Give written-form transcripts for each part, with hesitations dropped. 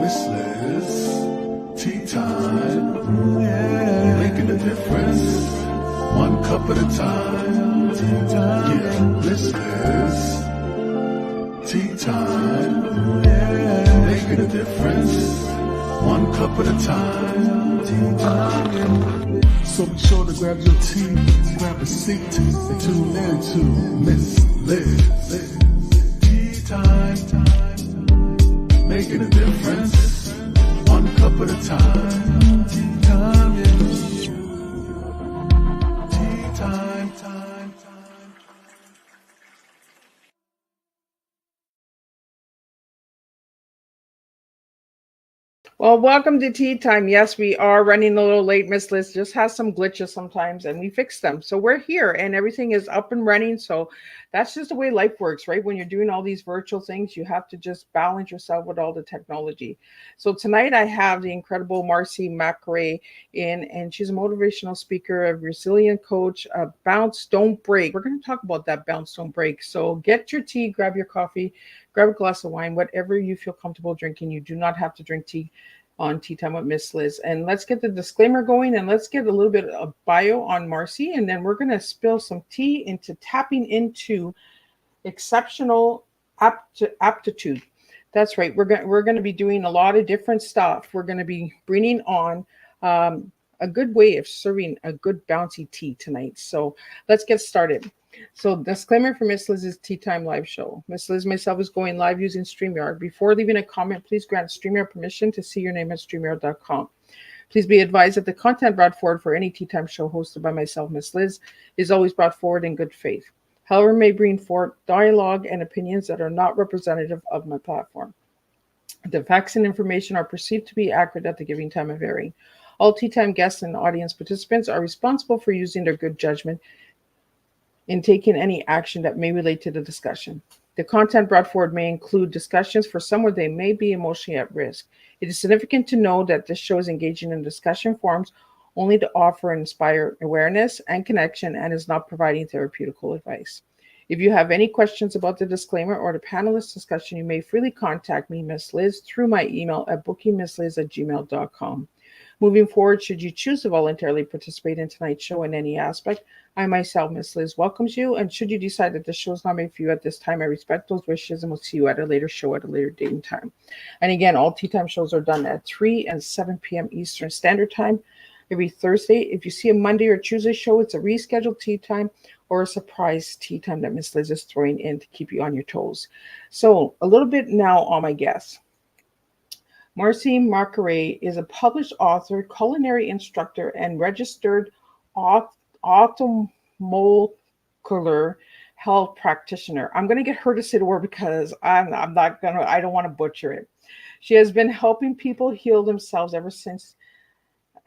Miss Liz, tea time, yeah. Making a difference, one cup at a time. Tea time, yeah. Miss Liz, tea time, yeah. Making a difference, one cup at a time. Tea time, yeah. So be sure to grab your tea, grab a seat, and tune in to Miss Liz. Tea time, making a difference, one cup at a time. Tea time, yeah. Tea time, time. Well, welcome to Tea Time. Yes, we are running a little late. Miss Liz just has some glitches sometimes, and we fix them. So we're here, and everything is up and running. So that's just the way life works, right? When you're doing all these virtual things, you have to just balance yourself with all the technology. So tonight I have the incredible Marcie Macari in, and she's a motivational speaker, a resilient coach, a bounce, don't break. We're going to talk about that bounce, don't break. So get your tea, grab your coffee, grab a glass of wine, whatever you feel comfortable drinking. You do not have to drink tea on Tea Time with Miss Liz. And let's get the disclaimer going, and let's get a little bit of bio on Marcie, and then we're going to spill some tea into tapping into exceptional aptitude. That's right. We're going to be doing a lot of different stuff. We're going to be bringing on a good way of serving a good bouncy tea tonight. So let's get started. So disclaimer for Miss Liz's Tea Time live show. Miss Liz myself is going live using StreamYard. Before leaving a comment, please grant StreamYard permission to see your name at StreamYard.com. Please be advised that the content brought forward for any Tea Time show hosted by myself, Miss Liz, is always brought forward in good faith. However, may bring forth dialogue and opinions that are not representative of my platform. The facts and information are perceived to be accurate at the given time of airing. All Tea Time guests and audience participants are responsible for using their good judgment in taking any action that may relate to the discussion. The content brought forward may include discussions for some where they may be emotionally at risk. It is significant to know that this show is engaging in discussion forums only to offer and inspire awareness and connection and is not providing therapeutical advice. If you have any questions about the disclaimer or the panelist discussion, you may freely contact me, Miss Liz, through my email at bookingmissliz@gmail.com. Moving forward, should you choose to voluntarily participate in tonight's show in any aspect, I myself, Miss Liz, welcomes you. And should you decide that the show is not made for you at this time, I respect those wishes and will see you at a later show at a later date and time. And again, all Tea Time shows are done at 3 and 7 p.m. Eastern Standard Time every Thursday. If you see a Monday or Tuesday show, it's a rescheduled Tea Time or a surprise Tea Time that Miss Liz is throwing in to keep you on your toes. So a little bit now on my guests. Marcie Macari is a published author, culinary instructor, and registered orthomolecular health practitioner. I'm going to get her to say the word because I don't want to butcher it. She has been helping people heal themselves ever since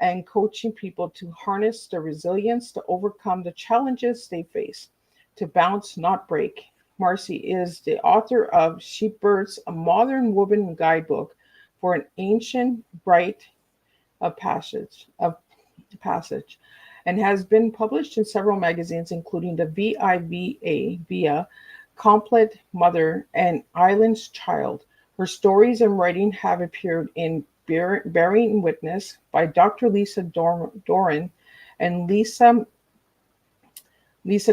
and coaching people to harness their resilience to overcome the challenges they face, to bounce, not break. Marcie is the author of Sheepbirds, a modern woman guidebook for an ancient rite of passage, and has been published in several magazines, including the VIVA, Compleat Mother, and Island's Child. Her stories and writing have appeared in Bearing Witness by Dr. Lisa Doran and Lisa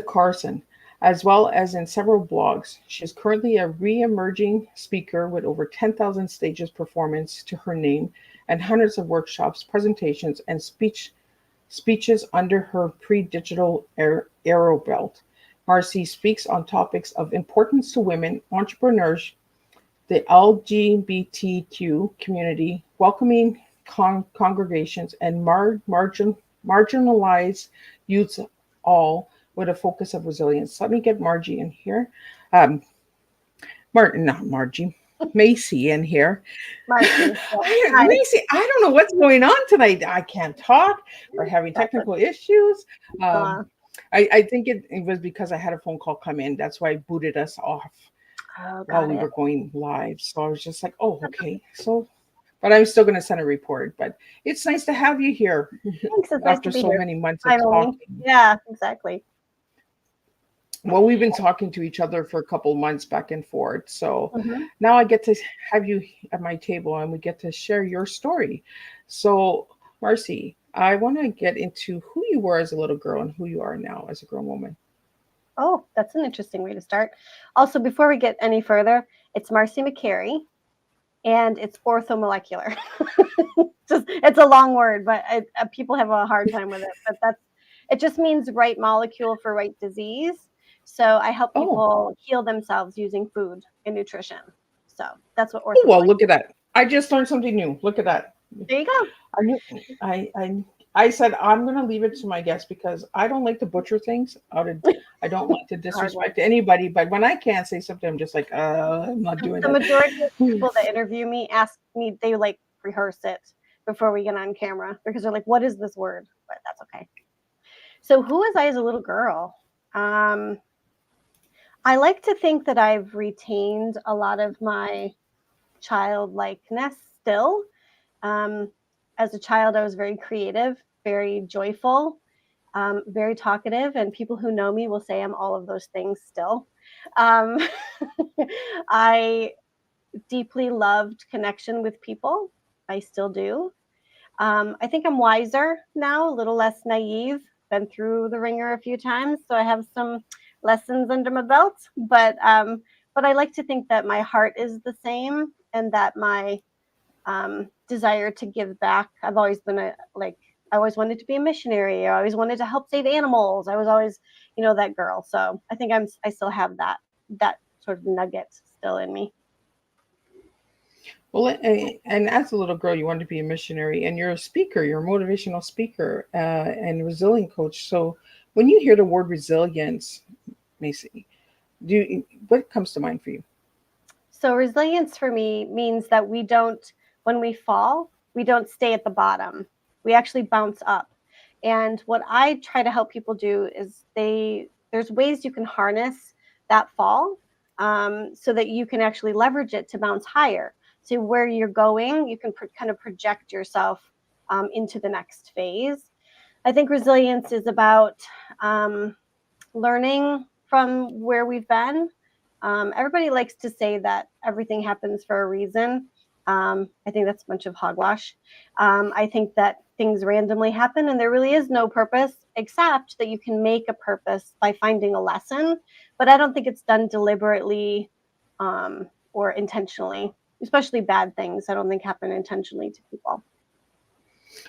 Carson, as well as in several blogs. She is currently a re-emerging speaker with over 10,000 stages performance to her name and hundreds of workshops, presentations, and speeches under her pre-digital arrow belt. Marcie speaks on topics of importance to women, entrepreneurs, the LGBTQ community, welcoming congregations, and marginalized youths, all with a focus of resilience. Let me get Margie in here. Macy in here. Macy, Macy, I don't know what's going on tonight. I can't talk. We're having technical issues. I think it was because I had a phone call come in. That's why I booted us off while we were going live. So I was just like, oh, okay. So, but I'm still going to send a report. But it's nice to have you here Thanks, after so many months of talking. Yeah, exactly. Well, we've been talking to each other for a couple months back and forth. So Hmm. now I get to have you at my table and we get to share your story. So, Marcie, I want to get into who you were as a little girl and who you are now as a grown woman. Oh, that's an interesting way to start. Also, before we get any further, it's Marcie Macari, and it's orthomolecular. Just it's a long word, but people have a hard time with it. But it just means right molecule for right disease. So I help Oh, people heal themselves using food and nutrition. So that's what oh well, look orthomolecular. at that. I just learned something new. Look at that. There you go. I knew I said I'm gonna leave it to my guests because I don't like to butcher things. I don't like to Hard one. disrespect anybody, but when I can't say something, I'm just like, I'm not doing The it. majority of people that interview me ask me, they like rehearse it before we get on camera because they're like, "What is this word?" But that's okay. So who was I as a little girl? Um, I like to think that I've retained a lot of my childlikeness still. Um, as a child, I was very creative, very joyful, very talkative, and people who know me will say I'm all of those things still. Um, I deeply loved connection with people. I still do. I think I'm wiser now, a little less naive. Been through the ringer a few times, so I have some lessons under my belt. But I like to think that my heart is the same, and that my desire to give back. I've always been I always wanted to be a missionary. I always wanted to help save animals. I was always, that girl. So I think I still have that sort of nugget still in me. Well, and as a little girl, you wanted to be a missionary, and you're a speaker, you're a motivational speaker, and resilient coach. So, when you hear the word resilience, Macy, what comes to mind for you? So resilience for me means that when we fall, we don't stay at the bottom. We actually bounce up. And what I try to help people do is there's ways you can harness that fall, so that you can actually leverage it to bounce higher. So where you're going, you can kind of project yourself into the next phase. I think resilience is about um, learning from where we've been. Everybody likes to say that everything happens for a reason. I think that's a bunch of hogwash. I think that things randomly happen and there really is no purpose except that you can make a purpose by finding a lesson. But I don't think it's done deliberately or intentionally, especially bad things. I don't think happen intentionally to people.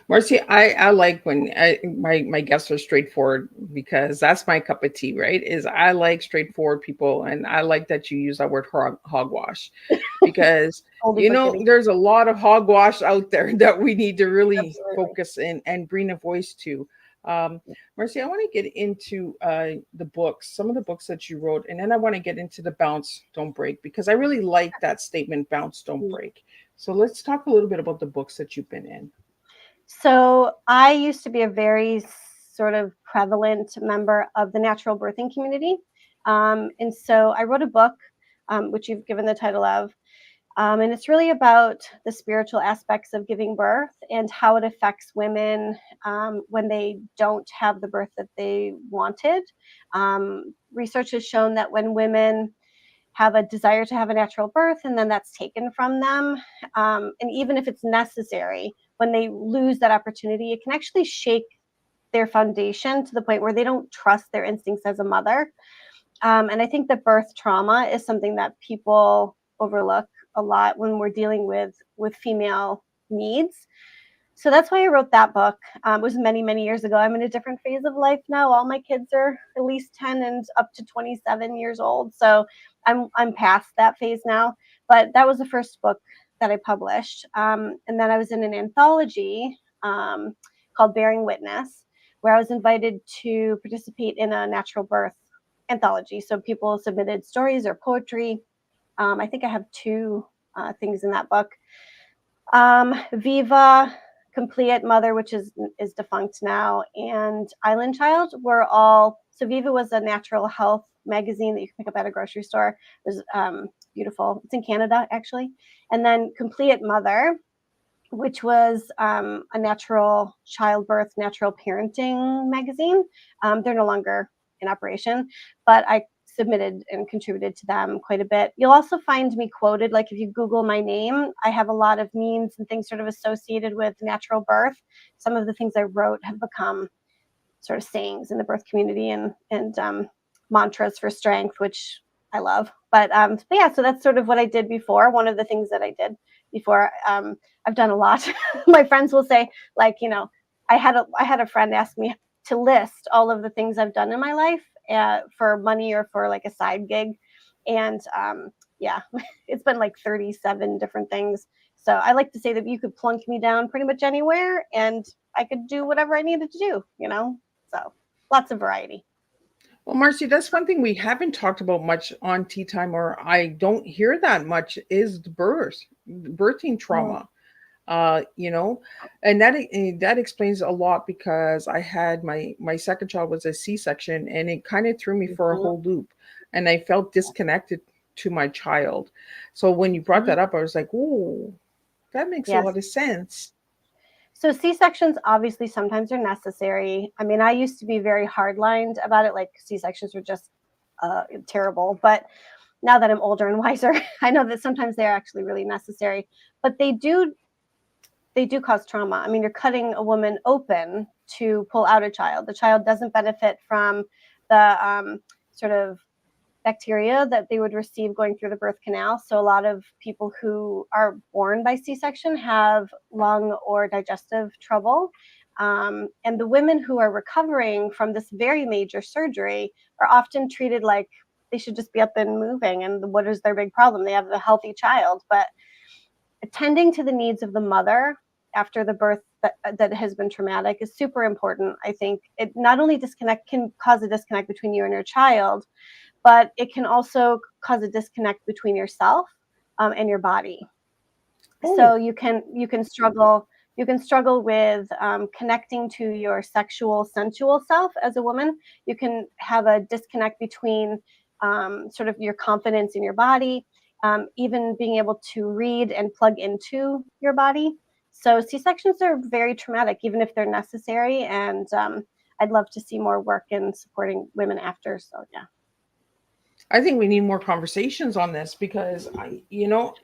Marcy, I like when my guests are straightforward because that's my cup of tea, right? Is I like straightforward people, and I like that you use that word hogwash because Oldie but goodie. there's a lot of hogwash out there that we need to really Absolutely. focus in and bring a voice to. Um, Marcy, I want to get into the books, some of the books that you wrote, and then I want to get into the bounce, don't break, because I really like that statement, bounce, don't break. So let's talk a little bit about the books that you've been in. So I used to be a very sort of prevalent member of the natural birthing community. And so I wrote a book, which you've given the title of. And it's really about the spiritual aspects of giving birth and how it affects women when they don't have the birth that they wanted. Research has shown that when women have a desire to have a natural birth and then that's taken from them, and even if it's necessary, when they lose that opportunity, it can actually shake their foundation to the point where they don't trust their instincts as a mother. And I think that birth trauma is something that people overlook a lot when we're dealing with female needs. So that's why I wrote that book. It was many, many years ago. I'm in a different phase of life now. All my kids are at least 10 and up to 27 years old. So I'm past that phase now. But that was the first book that I published. And then I was in an anthology called Bearing Witness, where I was invited to participate in a natural birth anthology. So people submitted stories or poetry. I think I have two things in that book. VIVA, Compleat Mother, which is defunct now, and Island Child were all. So VIVA was a natural health magazine that you can pick up at a grocery store. It was beautiful. It's in Canada actually. And then Compleat Mother, which was a natural childbirth, natural parenting magazine. They're no longer in operation, but I submitted and contributed to them quite a bit. You'll also find me quoted, like if you Google my name, I have a lot of memes and things sort of associated with natural birth. Some of the things I wrote have become sort of sayings in the birth community and mantras for strength, which I love. But yeah, so that's sort of what I did before. One of the things that I did before. I've done a lot. My friends will say, like, you know, I had a friend ask me to list all of the things I've done in my life for money or for like a side gig, and yeah, it's been like 37 different things. So I like to say that you could plunk me down pretty much anywhere, and I could do whatever I needed to do. You know, so lots of variety. Well, Marcie, that's one thing we haven't talked about much on Tea Time, or I don't hear that much, is the birthing trauma. You know, and that explains a lot, because I had my second child was a C-section, and it kind of threw me for a Mhm. whole loop, and I felt disconnected to my child. So when you brought Mhm. that up, I was like, "Oh, that makes a Yes. lot of sense." So C-sections obviously sometimes are necessary. I mean, I used to be very hardlined about it, like C-sections were just terrible. But now that I'm older and wiser, I know that sometimes they're actually really necessary. But they do cause trauma. I mean, you're cutting a woman open to pull out a child. The child doesn't benefit from the sort of bacteria that they would receive going through the birth canal. So a lot of people who are born by C-section have lung or digestive trouble. And the women who are recovering from this very major surgery are often treated like they should just be up and moving. And what is their big problem? They have a healthy child, but attending to the needs of the mother after the birth that has been traumatic is super important. I think it not only can cause a disconnect between you and your child, but it can also cause a disconnect between yourself and your body. So Oh, you can struggle with connecting to your sexual sensual self as a woman. You can have a disconnect between sort of your confidence in your body, even being able to read and plug into your body. So C-sections are very traumatic, even if they're necessary, and I'd love to see more work in supporting women after. So yeah. I think we need more conversations on this, because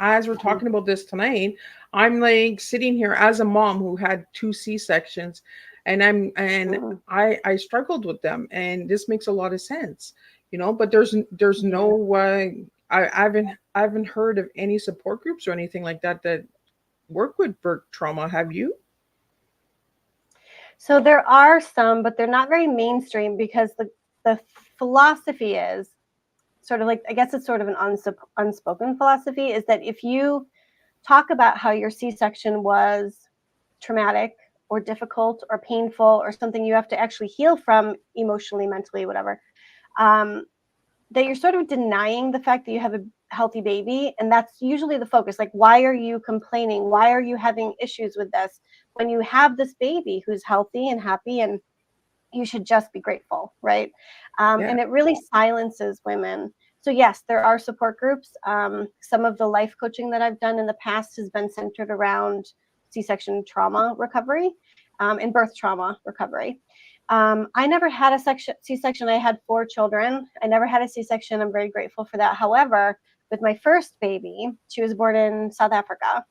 as we're talking about this tonight, I'm like sitting here as a mom who had two C-sections, and Mhm. I struggled with them, and this makes a lot of sense, but there's Yeah. no I haven't heard of any support groups or anything like that work with birth trauma. Have you? So there are some, but they're not very mainstream because the philosophy is sort of like, I guess it's sort of an unspoken philosophy, is that if you talk about how your C-section was traumatic or difficult or painful or something you have to actually heal from emotionally, mentally, whatever, um, that you're sort of denying the fact that you have a healthy baby. And that's usually the focus. Like, why are you complaining? Why are you having issues with this when you have this baby who's healthy and happy, and you should just be grateful, right? Yeah. And it really silences women. So yes, there are support groups. Some of the life coaching that I've done in the past has been centered around C-section trauma recovery and birth trauma recovery. I never had a C-section. I had 4 children. I never had a C-section. I'm very grateful for that. However, with my first baby, she was born in South Africa,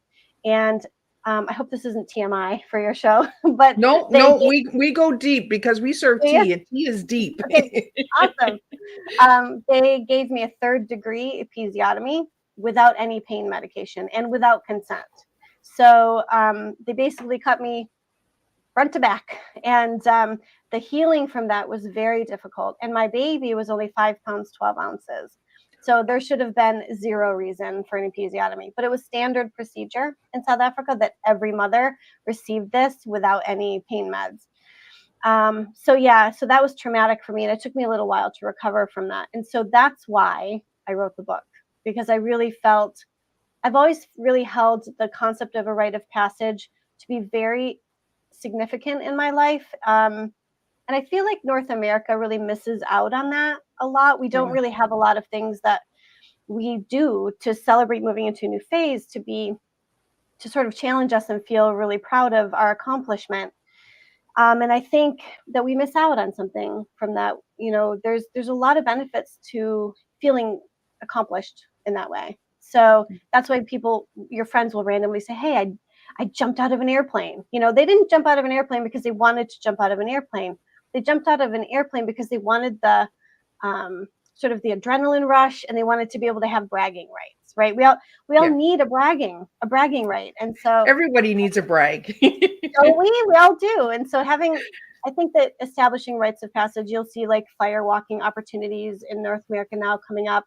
and I hope this isn't TMI for your show, but No, they no, gave we go deep, because we serve me. tea, and tea is deep. Okay, awesome. They gave me a 3rd-degree episiotomy without any pain medication and without consent. So they basically cut me front to back, and the healing from that was very difficult. And my baby was only 5 pounds 12 ounces. So there should have been 0 reason for an episiotomy, but it was standard procedure in South Africa that every mother received this without any pain meds. So that was traumatic for me, and it took me a little while to recover from that. And so that's why I wrote the book, because I really felt I've always really held the concept of a rite of passage to be very significant in my life. And I feel like North America really misses out on that a lot. We don't Yeah. really have a lot of things that we do to celebrate moving into a new phase, to sort of challenge us and feel really proud of our accomplishment. And I think that we miss out on something from that. There's a lot of benefits to feeling accomplished in that way. So that's why your friends will randomly say, hey, I jumped out of an airplane. They didn't jump out of an airplane because they wanted to jump out of an airplane. They jumped out of an airplane because they wanted the sort of the adrenaline rush, and they wanted to be able to have bragging rights, right? We all need a bragging right. And so everybody needs a brag. so we all do. And so I think that establishing rites of passage, you'll see like fire walking opportunities in North America now coming up.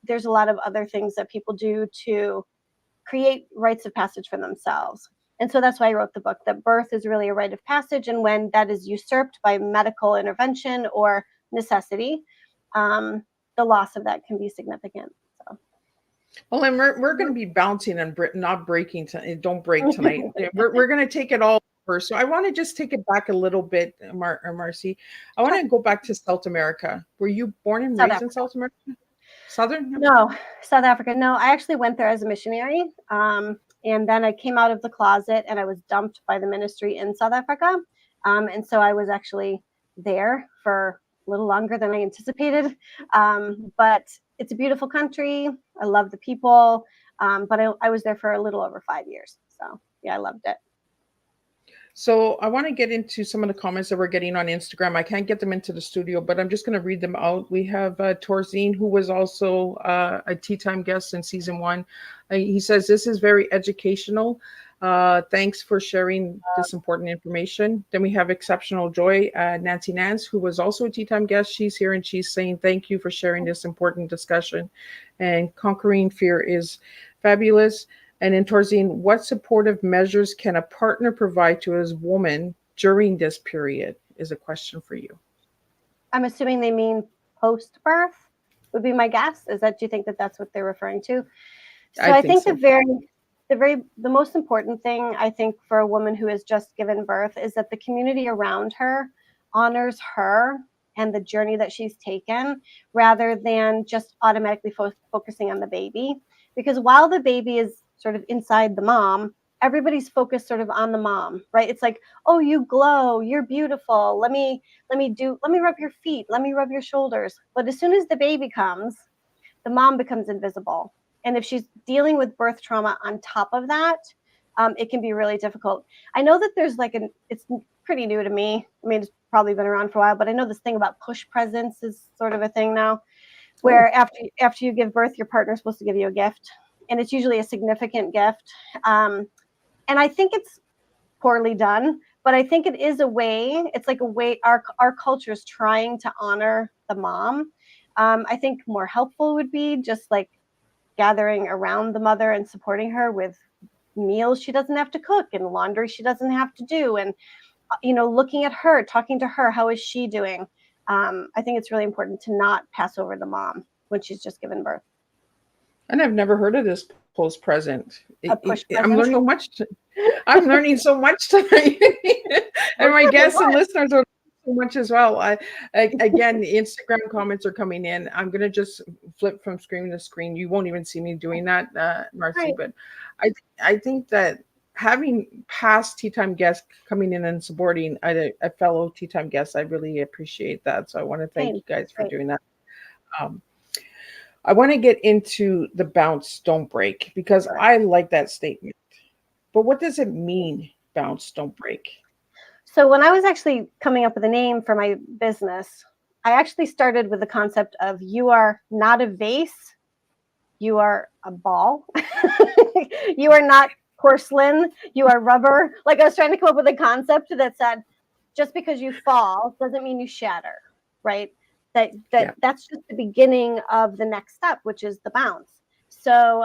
There's a lot of other things that people do to create rites of passage for themselves. And so that's why I wrote the book, that birth is really a rite of passage. And when that is usurped by medical intervention or necessity, the loss of that can be significant. So. Well, and we're going to be bouncing and not breaking. Don't break tonight. We're going to take it all over. So I want to just take it back a little bit, Marcie. I want to go back to South America. Were you born and raised in South America? Southern? No, South Africa. No, I actually went there as a missionary. And then I came out of the closet and I was dumped by the ministry in South Africa. And so I was actually there for a little longer than I anticipated. But it's a beautiful country. I love the people. But I was there for a little over 5 years. So yeah, I loved it. So I want to get into some of the comments that we're getting on Instagram. I can't get them into the studio, but I'm just going to read them out. We have Torzine, who was also a Teatime guest in season 1. He says, this is very educational. Thanks for sharing this important information. Then we have Exceptional Joy, Nancy Nance, who was also a Teatime guest. She's here and she's saying, thank you for sharing this important discussion. And Conquering Fear is fabulous. And in Torzine, what supportive measures can a partner provide to his woman during this period is a question for you. I'm assuming they mean post-birth would be my guess. Do you think that that's what they're referring to? So I think so. The most important thing I think for a woman who has just given birth is that the community around her honors her and the journey that she's taken, rather than just automatically focusing on the baby. Because while the baby is sort of inside the mom, everybody's focused sort of on the mom, right? It's like, oh, you glow, you're beautiful. Let me rub your feet, let me rub your shoulders. But as soon as the baby comes, the mom becomes invisible. And if she's dealing with birth trauma on top of that, it can be really difficult. I know that there's it's pretty new to me. I mean, it's probably been around for a while, but I know this thing about push presents is sort of a thing now, where after you give birth, your partner's supposed to give you a gift. And it's usually a significant gift. And I think it's poorly done, but I think it is a way, it's like a way our culture is trying to honor the mom. I think more helpful would be just like gathering around the mother and supporting her with meals she doesn't have to cook and laundry she doesn't have to do. And, looking at her, talking to her, how is she doing? I think it's really important to not pass over the mom when she's just given birth. And I've never heard of this post present. I'm learning so much. I'm learning so much tonight, and my guests and listeners are so much as well. Again, the Instagram comments are coming in. I'm gonna just flip from screen to screen. You won't even see me doing that, Marcie. Right. But I think that having past Teatime guests coming in and supporting a fellow Teatime guest, I really appreciate that. So I want to thank you guys for doing that. I want to get into the bounce, don't break, because I like that statement. But what does it mean, bounce, don't break? So when I was actually coming up with a name for my business, I actually started with the concept of you are not a vase, you are a ball. You are not porcelain, you are rubber. Like I was trying to come up with a concept that said, just because you fall doesn't mean you shatter, right? That's just the beginning of the next step, which is the bounce. So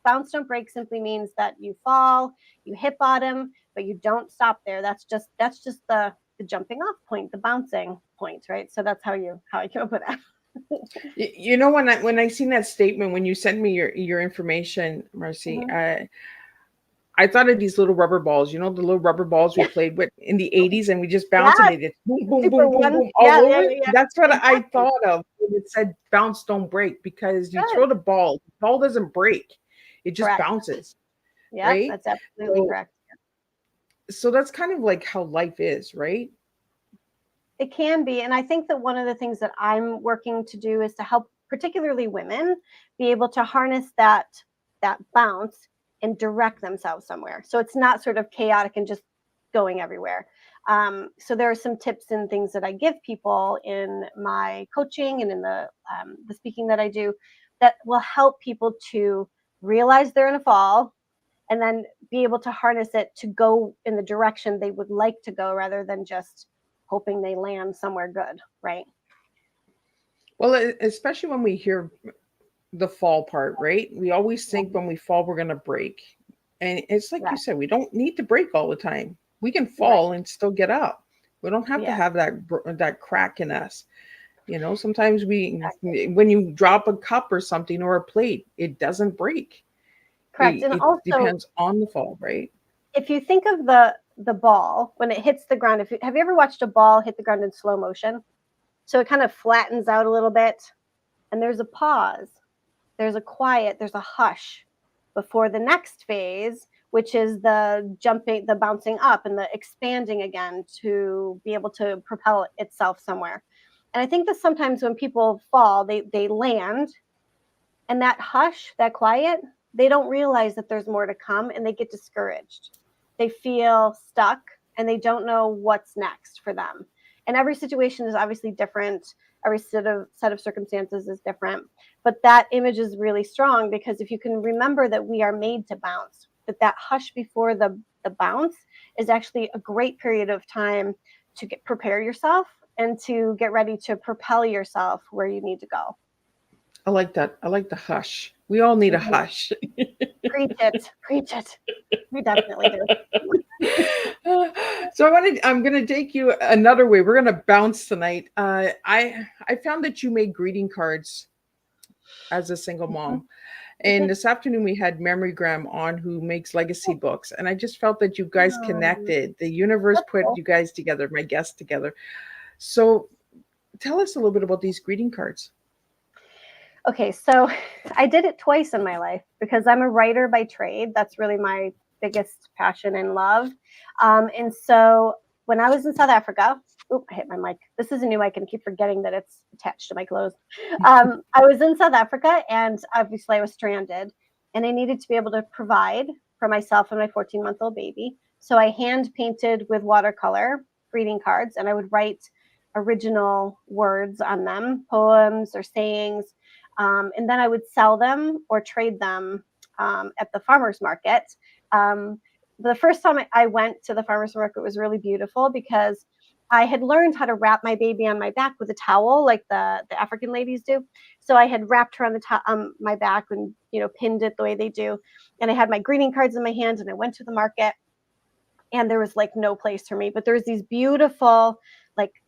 bounce don't break simply means that you fall, you hit bottom, but you don't stop there. That's just the jumping off point, the bouncing point, right? So that's how I came up with that. When I seen that statement, when you sent me your information, Marcie, mm-hmm. I thought of these little rubber balls, the little rubber balls we played with in the 80s, and we just bounced and it boom, boom, boom, boom, boom, all over. Yeah. That's what I thought of when it said bounce, don't break, because you throw the ball doesn't break. It just bounces. Yeah, right? That's absolutely correct. So that's kind of like how life is, right? It can be. And I think that one of the things that I'm working to do is to help particularly women be able to harness that bounce and direct themselves somewhere. So it's not sort of chaotic and just going everywhere. So there are some tips and things that I give people in my coaching and in the speaking that I do that will help people to realize they're in a fall and then be able to harness it to go in the direction they would like to go rather than just hoping they land somewhere good, right? Well, especially when we hear the fall part, right? We always think when we fall, we're going to break. And it's like Yeah, you said, we don't need to break all the time. We can right. fall and still get up. We don't have to Yeah, have that crack in us. Sometimes exactly. when you drop a cup or something or a plate, it doesn't break. Correct. It, And it also, depends on the fall, right? if you think of the ball when it hits the ground, have you ever watched a ball hit the ground in slow motion? So it kind of flattens out a little bit, and there's a pause, there's a quiet, there's a hush before the next phase, which is the jumping, the bouncing up, and the expanding again to be able to propel itself somewhere. And I think that sometimes when people fall, they land, and that hush, that quiet, they don't realize that there's more to come and they get discouraged. They feel stuck and they don't know what's next for them. And every situation is obviously different. Every set of circumstances is different. But that image is really strong because if you can remember that we are made to bounce, that hush before the bounce is actually a great period of time to prepare yourself and to get ready to propel yourself where you need to go. I like that. I like the hush. We all need a Mhm. hush. Preach it. Preach it. We definitely do. So I'm gonna take you another way. We're gonna bounce tonight. I found that you made greeting cards as a single Mhm. mom. I And did. this afternoon we had Memory Graham on who makes legacy books. And I just felt that you guys connected. The universe That's put cool. you guys together, my guests together. So tell us a little bit about these greeting cards. Okay, so I did it twice in my life because I'm a writer by trade. That's really my biggest passion and love. And so when I was in South Africa, oop, I hit my mic. This is a new mic and I keep forgetting that it's attached to my clothes. I was in South Africa and obviously I was stranded and I needed to be able to provide for myself and my 14-month-old baby. So I hand painted with watercolor greeting cards and I would write original words on them, poems or sayings, and then I would sell them or trade them at the farmer's market. Um, the first time I went to the farmer's market was really beautiful because I had learned how to wrap my baby on my back with a towel, like the African ladies do. So I had wrapped her on my back and pinned it the way they do, and I had my greeting cards in my hands, and I went to the market, and there was like no place for me, but there was these beautiful like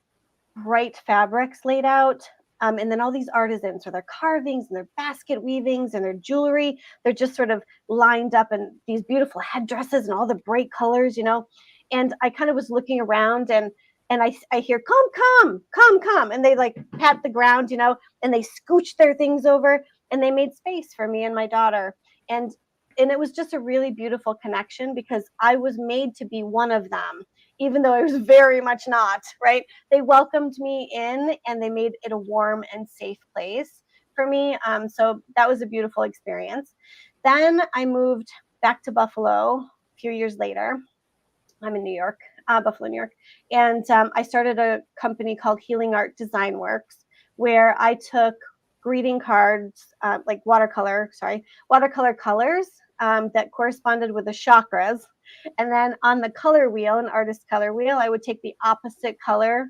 bright fabrics laid out. And then all these artisans with their carvings and their basket weavings and their jewelry, they're just sort of lined up in these beautiful headdresses and all the bright colors. And I kind of was looking around and I hear, come. And they like pat the ground, and they scooch their things over and they made space for me and my daughter. And and it was just a really beautiful connection because I was made to be one of them, even though I was very much not, right? They welcomed me in and they made it a warm and safe place for me. So that was a beautiful experience. Then I moved back to Buffalo a few years later. I'm in New York, Buffalo, New York. And I started a company called Healing Art Design Works, where I took greeting cards, like watercolor colors that corresponded with the chakras. And then on the color wheel, an artist color wheel, I would take the opposite color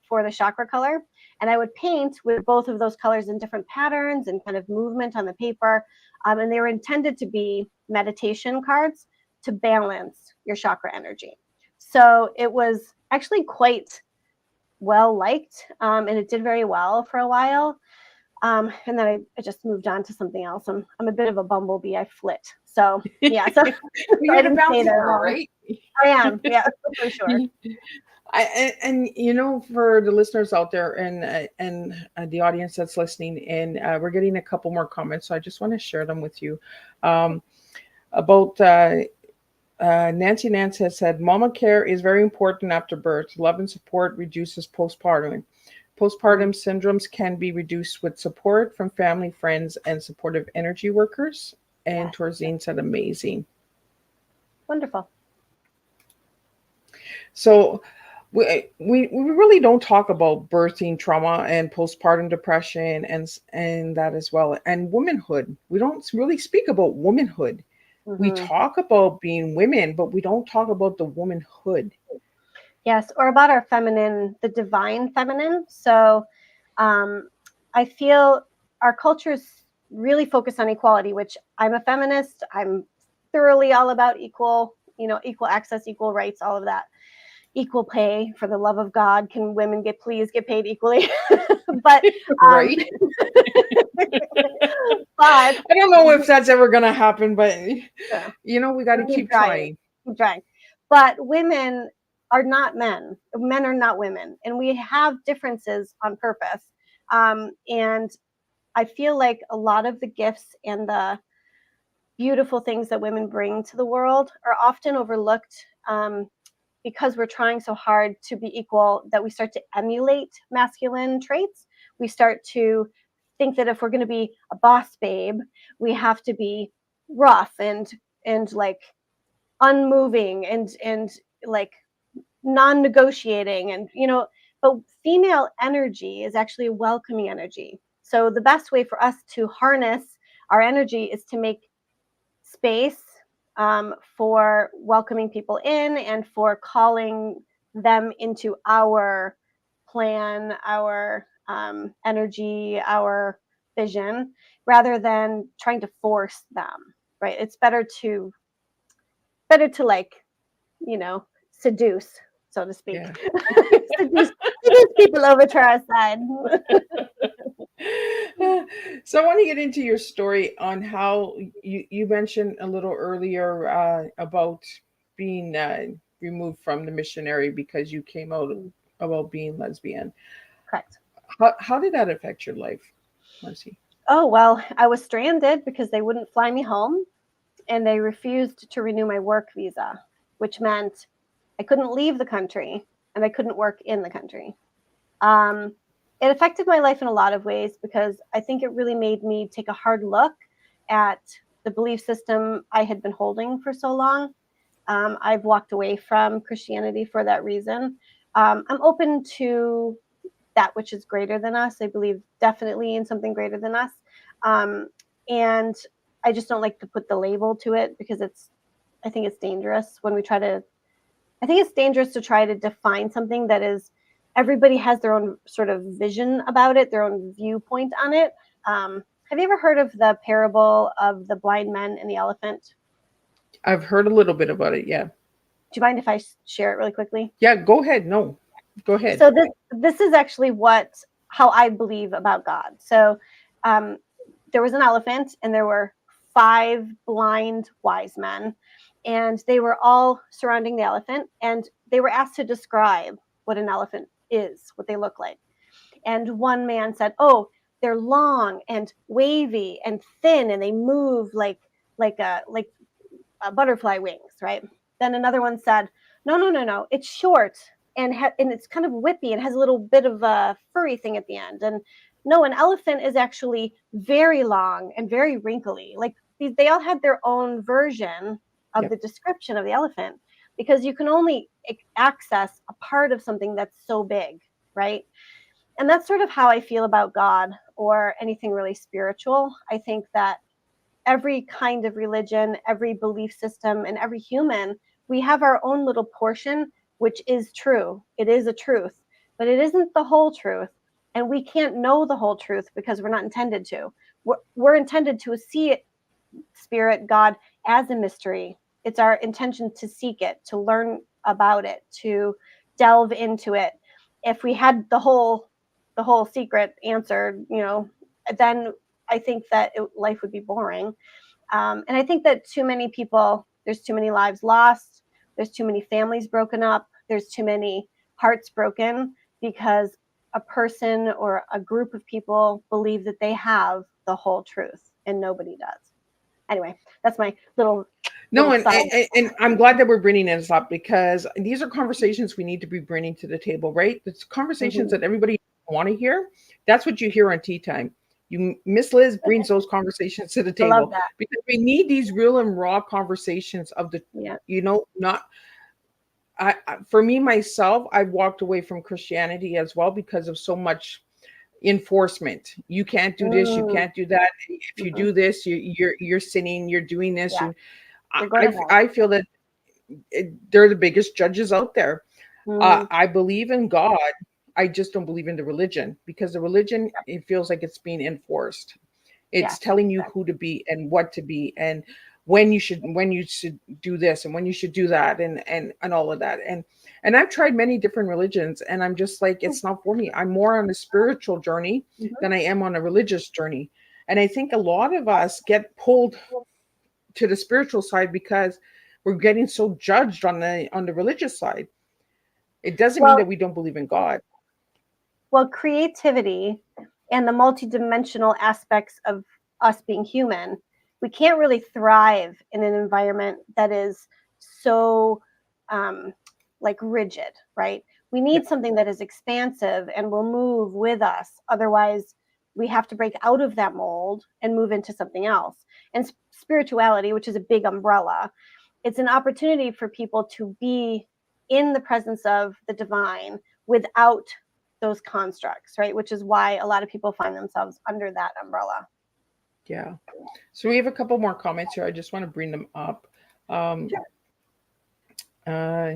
for the chakra color. And I would paint with both of those colors in different patterns and kind of movement on the paper. And they were intended to be meditation cards to balance your chakra energy. So it was actually quite well liked, and it did very well for a while. And then I just moved on to something else. I'm a bit of a bumblebee. I flit. So yeah, so, so I You're the didn't stay bouncy there girl, long. right? I am, yeah, for sure. And for the listeners out there and the audience that's listening, and we're getting a couple more comments, so I just want to share them with you about Nancy Nance has said, Mama care is very important after birth. Love and support reduces postpartum. Postpartum syndromes can be reduced with support from family, friends, and supportive energy workers. And Yes. Torzine said, amazing. Wonderful. So we really don't talk about birthing trauma and postpartum depression and that as well. And womanhood. We don't really speak about womanhood. We Hmm. talk about being women, but we don't talk about the womanhood. Yes, or about our feminine, the divine feminine. So I feel our cultures really focus on equality, which I'm a feminist. I'm thoroughly all about equal, equal access, equal rights, all of that. Equal pay, for the love of God. Can women please get paid equally? But um, Right? but I don't know if that's ever going to happen, but yeah, we got to keep keep trying, trying. keep trying. But women are not men. Men are not women, and we have differences on purpose. And I feel like a lot of the gifts and the beautiful things that women bring to the world are often overlooked, because we're trying so hard to be equal that we start to emulate masculine traits. We start to think that if we're going to be a boss babe, we have to be rough and like unmoving and like non-negotiating, and but female energy is actually a welcoming energy. So the best way for us to harness our energy is to make space, for welcoming people in and for calling them into our plan, our energy, our vision, rather than trying to force them. Right? It's better to like, seduce, so to speak. Yeah. seduce people over to our side. So I want to get into your story on how you mentioned a little earlier about being removed from the missionary because you came out about being lesbian. Correct. How did that affect your life, Marcie? Oh, well, I was stranded because they wouldn't fly me home, and they refused to renew my work visa, which meant I couldn't leave the country and I couldn't work in the country. Um, it affected my life in a lot of ways because I think it really made me take a hard look at the belief system I had been holding for so long. I've walked away from Christianity for that reason. I'm open to that which is greater than us. I believe definitely in something greater than us. And I just don't like to put the label to it because I think it's dangerous when we try to, I think it's dangerous to try to define something that is, everybody has their own sort of vision about it, their own viewpoint on it. Have you ever heard of the parable of the blind men and the elephant? I've heard a little bit about it. Yeah. Do you mind if I share it really quickly? Yeah. Go ahead. No, go ahead. So this is actually how I believe about God. So there was an elephant, and there were 5 blind wise men, and they were all surrounding the elephant, and they were asked to describe what an elephant is, what they look like. And one man said, "Oh, they're long and wavy and thin, and they move like a butterfly wings, right?" Then another one said, "No, it's short and it's kind of whippy and has a little bit of a furry thing at the end. And no, an elephant is actually very long and very wrinkly." Like they all had their own version of Yeah. the description of the elephant, because you can only access a part of something that's so big, right? And that's sort of how I feel about God or anything really spiritual. I think that every kind of religion, every belief system, and every human, we have our own little portion, which is true. It is a truth, but it isn't the whole truth. And we can't know the whole truth because we're not intended to. We're intended to see it, spirit, God, as a mystery. It's our intention to seek it, to learn about it, to delve into it. If we had the whole secret answered, then I think that life would be boring. And I think that there's too many lives lost. There's too many families broken up. There's too many hearts broken because a person or a group of people believe that they have the whole truth and nobody does. Anyway, that's my little No, little side. and I'm glad that we're bringing this up, because these are conversations we need to be bringing to the table, right? It's conversations Mhm. that everybody want to hear. That's what you hear on Tea Time. Miss Liz brings those conversations to the I love table, that. because we need these real and raw conversations of the, Yeah. not. For me myself, I've walked away from Christianity as well because of so much enforcement. You can't do this, you Mm, can't do that. If you mhm. do this, you're sinning. You're doing this. Yeah. I, You're going to I hell. I feel that they're the biggest judges out there. Mm, I believe in God. I just don't believe in the religion, because the religion, it feels like it's being enforced. It's yes. telling you Exactly. who to be and what to be, and when you should do this and when you should do that, and all of that. And I've tried many different religions, and I'm just like, it's not for me. I'm more on a spiritual journey Mhm. than I am on a religious journey. And I think a lot of us get pulled to the spiritual side because we're getting so judged on the religious side. It doesn't mean Well, that we don't believe in God. creativity and the multidimensional aspects of us being human, we can't really thrive in an environment that is so um, like rigid, right? We Yeah. need something that is expansive and will move with us. Otherwise, we have to break out of that mold and move into something else. And spirituality, which is a big umbrella, it's an opportunity for people to be in the presence of the divine without those constructs, right? Which is why a lot of people find themselves under that umbrella. Yeah. So we have a couple more comments here. I just want to bring them up. Um, uh,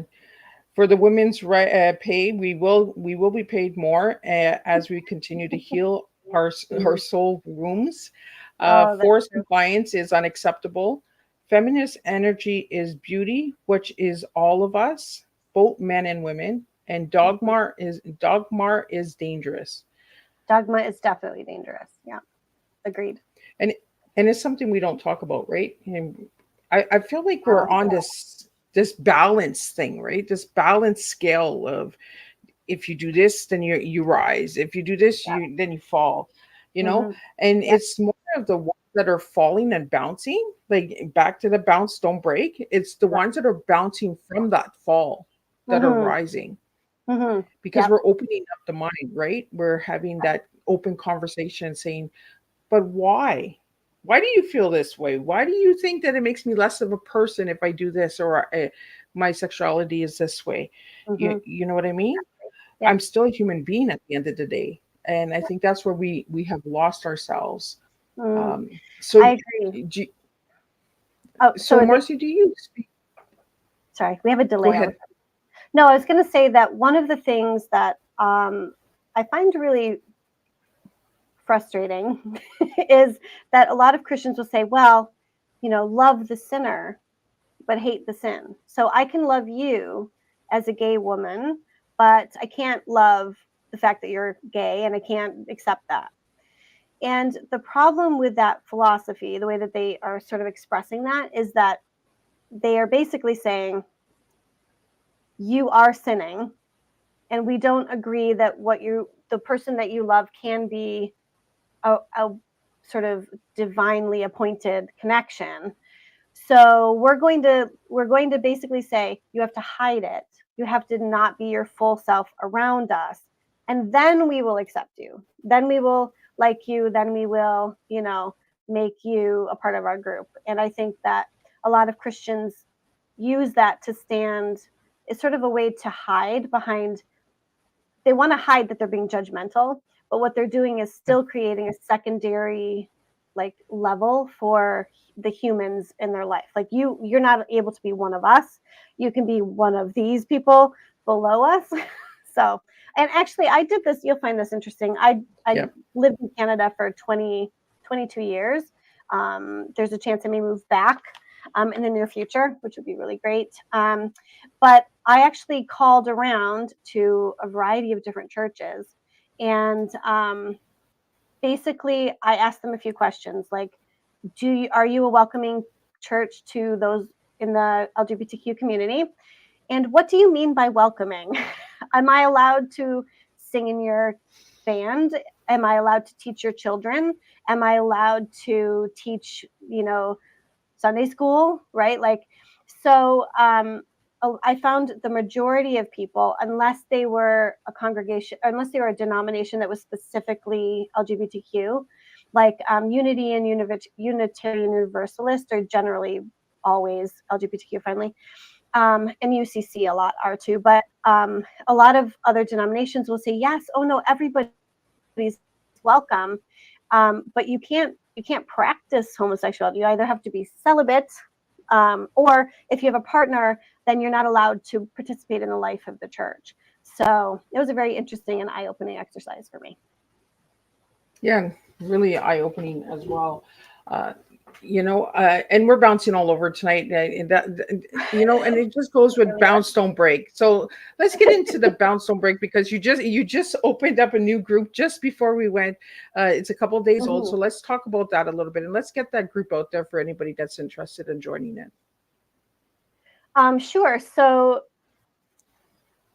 for the women's right, pay, we will be paid more as we continue to heal our Mhm. soul wounds. Oh, that's Forced true. compliance is unacceptable. Feminist energy is beauty, which is all of us, both men and women. And Mhm. dogma is dangerous. Dogma is definitely dangerous. Yeah, agreed. and and it's something we don't talk about, right? And I feel like we're Wow. on this balance thing, right? This balance scale of, if you do this, then you rise. If you do this, Yeah. then you fall. You know, Hmm. and Yeah. it's more of the ones that are falling and bouncing, like back to the bounce, don't break. It's the Yeah. ones that are bouncing from that fall that are Hmm. rising, Hmm. because Yep. we're opening up the mind, right? We're having that open conversation, saying, but why? Why do you feel this way? Why do you think that it makes me less of a person if I do this, or my sexuality is this way? You, Hmm. you know what I mean? Yep. I'm still a human being at the end of the day. And I think that's where we have lost ourselves. Mm, So, I agree. do, Oh, so Marcy, do you speak? sorry, we have a Go delay all the ahead. time. No, I was going to say that one of the things that I find really frustrating is that a lot of Christians will say, well, love the sinner, but hate the sin. So I can love you as a gay woman, but I can't love the fact that you're gay, and I can't accept that. And the problem with that philosophy, the way that they are sort of expressing that, is that they are basically saying, you are sinning, and we don't agree that the person that you love can be a sort of divinely appointed connection. So we're going to basically say, you have to hide it. You have to not be your full self around us, and then we will accept you. Then we will like you. Then we will, make you a part of our group. And I think that a lot of Christians use that to stand. It's sort of a way to hide behind. They want to hide that they're being judgmental, but what they're doing is still creating a secondary like level for the humans in their life. Like you're not able to be one of us. You can be one of these people below us. So, and actually I did this, you'll find this interesting. I Yeah. lived in Canada for 22 years. There's a chance I may move back in the near future, which would be really great. But I actually called around to a variety of different churches, and basically I asked them a few questions like, are you a welcoming church to those in the LGBTQ community? And what do you mean by welcoming? Am I allowed to sing in your band? Am I allowed to teach your children? Am I allowed to teach, Sunday school, right? Like, so I found the majority of people, unless they were a congregation, unless they were a denomination that was specifically LGBTQ, like Unity and Unitarian Universalist are generally always LGBTQ friendly. And UCC a lot are too, but a lot of other denominations will say, yes, oh no, everybody's welcome, but you can't practice homosexuality. You either have to be celibate, or if you have a partner, then you're not allowed to participate in the life of the church. So it was a very interesting and eye-opening exercise for me. Yeah, really eye-opening as well. And we're bouncing all over tonight. And and it just goes with bounce, don't break. So let's get into the bounce, don't break, because you just opened up a new group just before we went. It's a couple of days old, so let's talk about that a little bit, and let's get that group out there for anybody that's interested in joining it. Sure. So,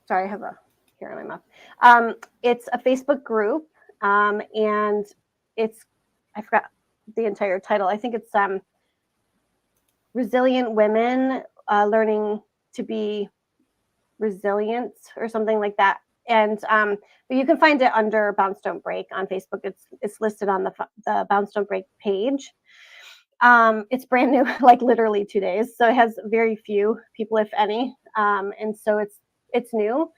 sorry, I have a hair in my mouth. It's a Facebook group, and I forgot the entire title. I think it's Resilient Women Learning to Be Resilient or something like that. And but you can find it under Bounce Don't Break on Facebook. It's listed on the Bounce Don't Break page. It's brand new, like literally 2 days, so it has very few people, if any, and so it's new.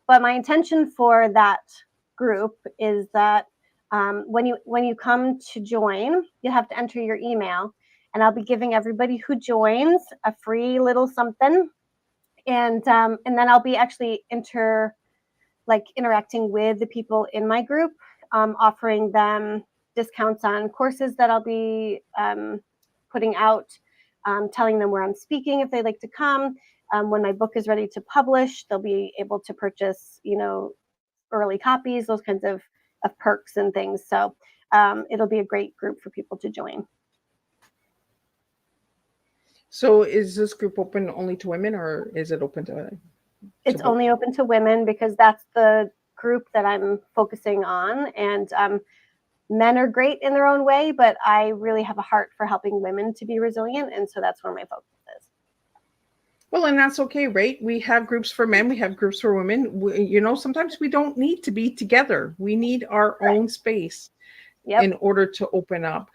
But my intention for that group is that when you come to join, you have to enter your email, and I'll be giving everybody who joins a free little something, and then I'll be actually interacting with the people in my group, offering them discounts on courses that I'll be putting out, telling them where I'm speaking if they'd like to come. When my book is ready to publish, they'll be able to purchase, early copies, those kinds of perks and things. So it'll be a great group for people to join. So is this group open only to women, or is it open to It's only open to women because that's the group that I'm focusing on. And men are great in their own way, but I really have a heart for helping women to be resilient. And so that's where my focus is. Well, and that's okay, right? We have groups for men, we have groups for women. Sometimes we don't need to be together. We need our own space in order to open up,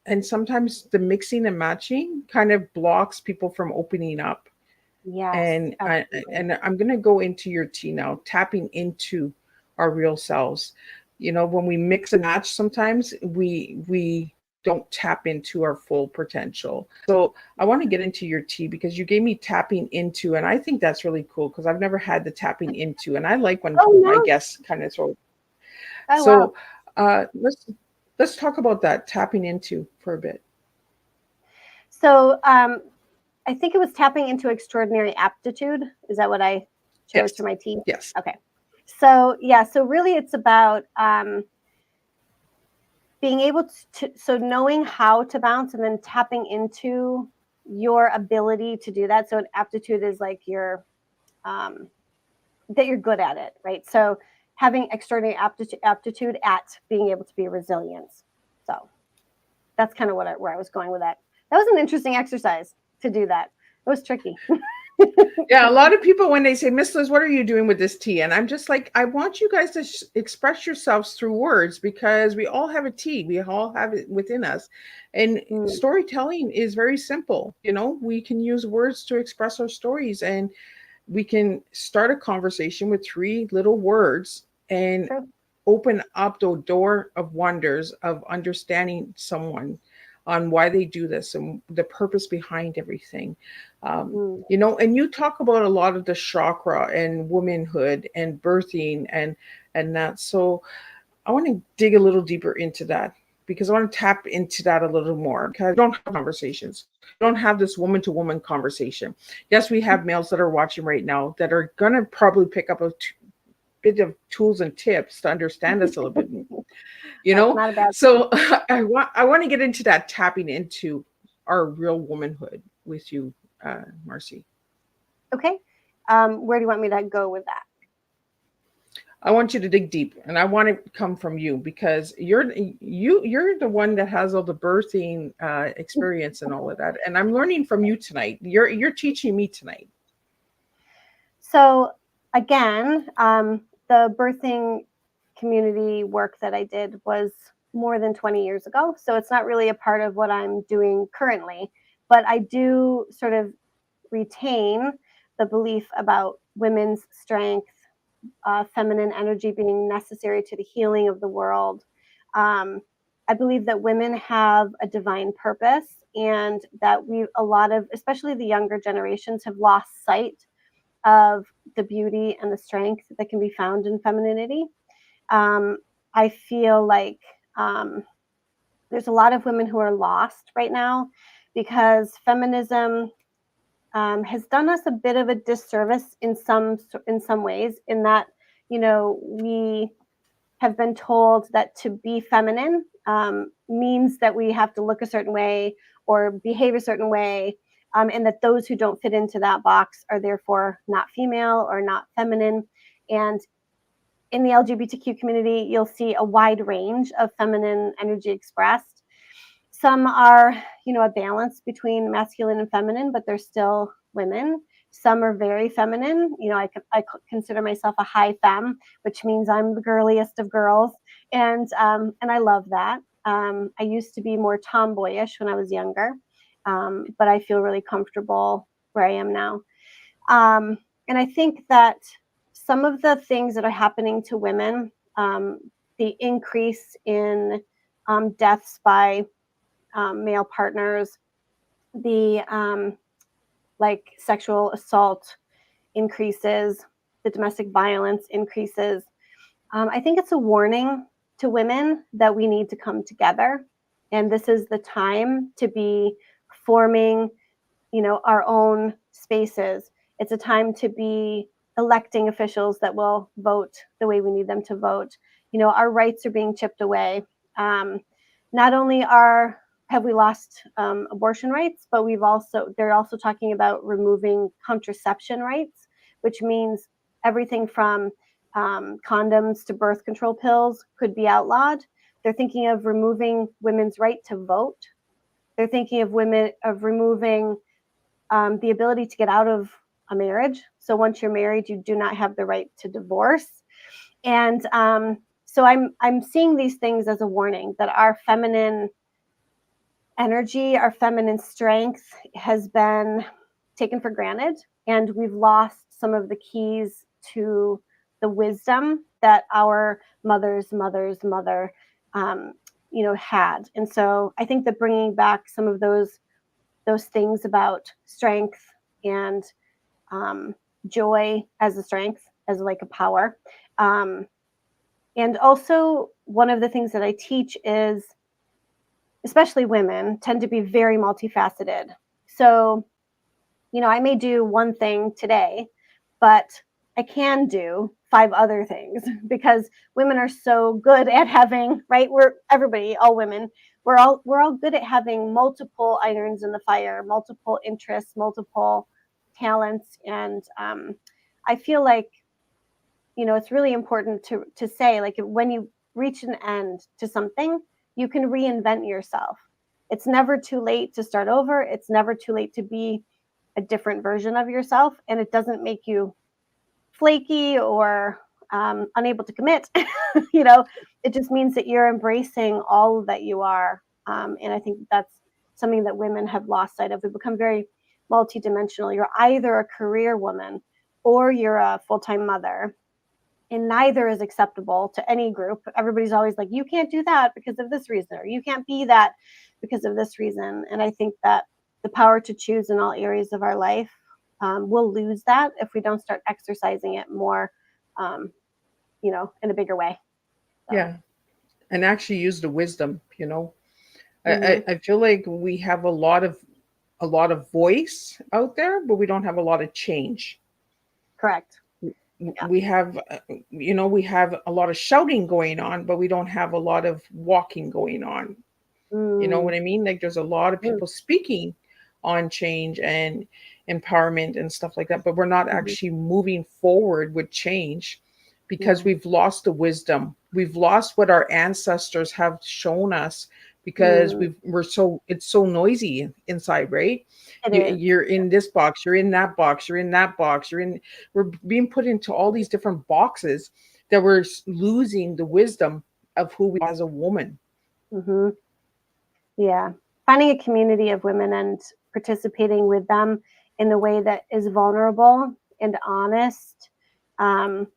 and sometimes the mixing and matching kind of blocks people from opening up. Yes. And I'm going to go into your T now, tapping into our real selves. When we mix and match, sometimes we don't tap into our full potential. So I want to get into your T because you gave me tapping into, and I think that's really cool because I've never had the tapping into, and I like when my guests kind of throw. So let's talk about that tapping into for a bit. So I think it was tapping into extraordinary aptitude. Is that what I chose for my T? Yes. Okay. So so really it's about being able so knowing how to bounce and then tapping into your ability to do that. So an aptitude is like your that you're good at it, right? So having extraordinary aptitude at being able to be resilient. So that's kind of where I was going with that. That was an interesting exercise to do that. It was tricky. Yeah, a lot of people, when they say, Miss Liz, what are you doing with this T? And I'm just like, I want you guys to express yourselves through words because we all have a T. We all have it within us. And storytelling is very simple. We can use words to express our stories, and we can start a conversation with 3 little words and open up the door of wonders of understanding someone on why they do this and the purpose behind everything. And you talk about a lot of the chakra and womanhood and birthing and that. So I want to dig a little deeper into that because I want to tap into that a little more because I don't have conversations. I don't have this woman to woman conversation. Yes, we have males that are watching right now that are going to probably pick up a bit of tools and tips to understand us a little bit. So I want to get into that tapping into our real womanhood with you, Marcie. Okay. Where do you want me to go with that? I want you to dig deep, and I want to come from you because you're the one that has all the birthing experience and all of that, and I'm learning from you tonight. You're teaching me tonight. So again, the birthing community work that I did was more than 20 years ago. So it's not really a part of what I'm doing currently, but I do sort of retain the belief about women's strength, feminine energy being necessary to the healing of the world. I believe that women have a divine purpose, and that a lot of, especially the younger generations, have lost sight of the beauty and the strength that can be found in femininity. I feel like there's a lot of women who are lost right now because feminism has done us a bit of a disservice in some ways, in that, you know, we have been told that to be feminine means that we have to look a certain way or behave a certain way, and that those who don't fit into that box are therefore not female or not feminine. And in the LGBTQ community, you'll see a wide range of feminine energy expressed. Some are, you know, a balance between masculine and feminine, but they're still women. Some are very feminine. You know, I consider myself a high femme, which means I'm the girliest of girls, and I love that. I used to be more tomboyish when I was younger, but I feel really comfortable where I am now. And I think that some of the things that are happening to women, the increase in deaths by male partners, the like sexual assault increases, the domestic violence increases. I think it's a warning to women that we need to come together, and this is the time to be forming, you know, our own spaces. It's a time to be electing officials that will vote the way we need them to vote. You know, our rights are being chipped away. Not only have we lost abortion rights, but they're also talking about removing contraception rights, which means everything from condoms to birth control pills could be outlawed. They're thinking of removing women's right to vote. They're thinking of removing the ability to get out of a marriage. So once you're married, you do not have the right to divorce. And so I'm seeing these things as a warning that our feminine energy, our feminine strength has been taken for granted, and we've lost some of the keys to the wisdom that our mother, you know, had. And so I think that bringing back some of those things about strength and joy as a strength, as like a power. And also, one of the things that I teach is, especially women tend to be very multifaceted. So, you know, I may do one thing today, but I can do 5 other things because women are so good at having, right? All women, we're all good at having multiple irons in the fire, multiple interests, multiple talents. And I feel like, you know, it's really important to say, like, when you reach an end to something, you can reinvent yourself. It's never too late to start over. It's never too late to be a different version of yourself. And it doesn't make you flaky or unable to commit. You know, it just means that you're embracing all that you are. And I think that's something that women have lost sight of. We've become very multidimensional. You're either a career woman or you're a full-time mother. And neither is acceptable to any group. Everybody's always like, you can't do that because of this reason, or you can't be that because of this reason. And I think that the power to choose in all areas of our life, we'll lose that if we don't start exercising it more, you know, in a bigger way. So. Yeah. And actually use the wisdom, you know. Mm-hmm. I feel like we have a lot of voice out there, but we don't have a lot of change. Correct. Yeah. We have, you know, we have a lot of shouting going on, but we don't have a lot of walking going on. You know what I mean? Like, there's a lot of people speaking on change and empowerment and stuff like that, but we're not actually moving forward with change because we've lost the wisdom. We've lost what our ancestors have shown us because it's so noisy inside, right? It is. You're in this box, you're in that box, you're in that box, we're being put into all these different boxes that we're losing the wisdom of who we are as a woman. Mm-hmm. Yeah. Finding a community of women and participating with them in a way that is vulnerable and honest,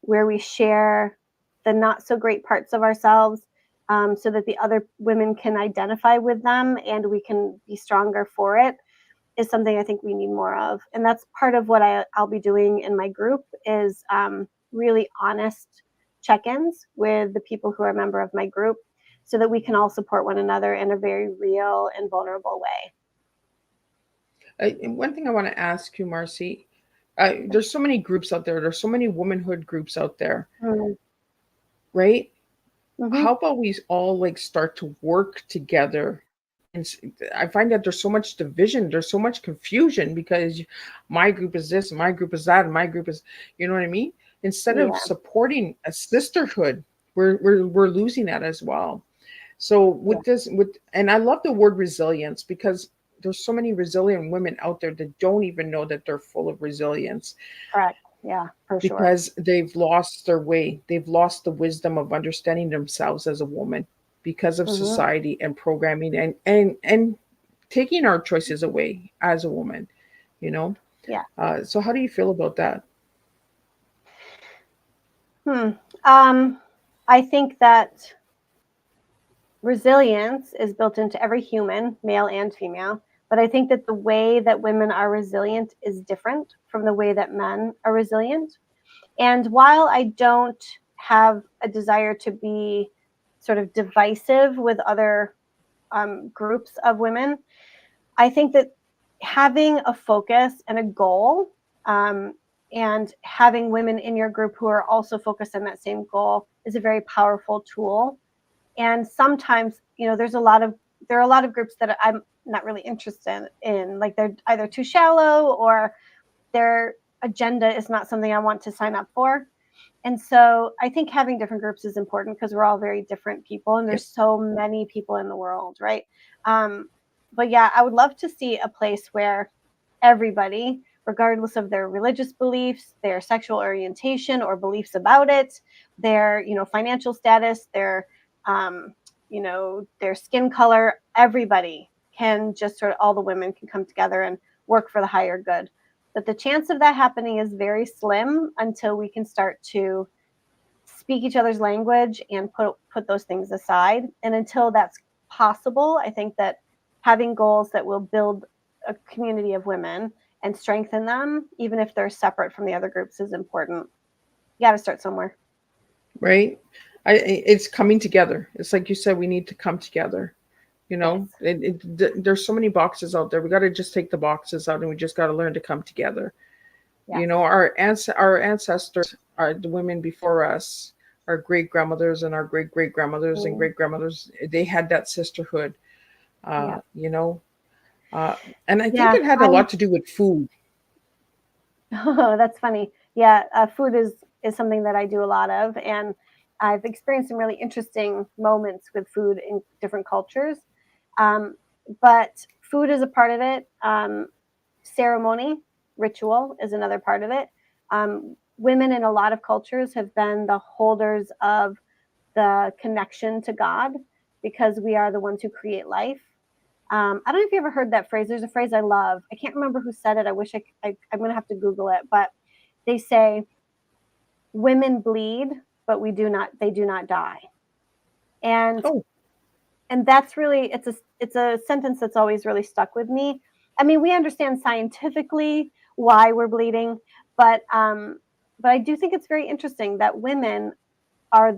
where we share the not so great parts of ourselves, so that the other women can identify with them and we can be stronger for it, is something I think we need more of. And that's part of what I'll be doing in my group is really honest check-ins with the people who are a member of my group so that we can all support one another in a very real and vulnerable way. And one thing I want to ask you, Marcie, there's so many groups out there. There's so many womanhood groups out there, right? Mm-hmm. How about we all like start to work together? And I find that there's so much division, there's so much confusion because my group is this, my group is that, and my group is, you know what I mean? Instead of supporting a sisterhood, we're losing that as well. So and I love the word resilience because there's so many resilient women out there that don't even know that they're full of resilience. Correct. Yeah, for sure. Because they've lost their way. They've lost the wisdom of understanding themselves as a woman because of society and programming and taking our choices away as a woman, you know? Yeah. So how do you feel about that? I think that resilience is built into every human, male and female. But I think that the way that women are resilient is different from the way that men are resilient. And while I don't have a desire to be sort of divisive with other groups of women, I think that having a focus and a goal, and having women in your group who are also focused on that same goal is a very powerful tool. And sometimes, there are a lot of groups that I'm not really interested in, like they're either too shallow or their agenda is not something I want to sign up for. And so I think having different groups is important because we're all very different people and there's so many people in the world, right? But yeah, I would love to see a place where everybody, regardless of their religious beliefs, their sexual orientation or beliefs about it, their, financial status, their skin color, everybody can just all the women can come together and work for the higher good. But the chance of that happening is very slim until we can start to speak each other's language and put those things aside. And until that's possible, I think that having goals that will build a community of women and strengthen them, even if they're separate from the other groups, is important. You got to start somewhere. Right. It's coming together. It's like you said, we need to come together. Yes. There's so many boxes out there. We got to just take the boxes out and we just got to learn to come together. Yes. Our ancestors are the women before us, our great grandmothers and our great great grandmothers and great grandmothers. They had that sisterhood, and I think it had a lot to do with food. Oh, that's funny. Yeah, food is something that I do a lot of, and I've experienced some really interesting moments with food in different cultures. But food is a part of it. Ceremony, ritual is another part of it. Women in a lot of cultures have been the holders of the connection to God because we are the ones who create life. I don't know if you ever heard that phrase. There's a phrase I love. I can't remember who said it. I wish I'm going to have to Google it. But they say, women bleed, but they do not die. And that's really, it's a sentence that's always really stuck with me. I mean, we understand scientifically why we're bleeding, but I do think it's very interesting that women are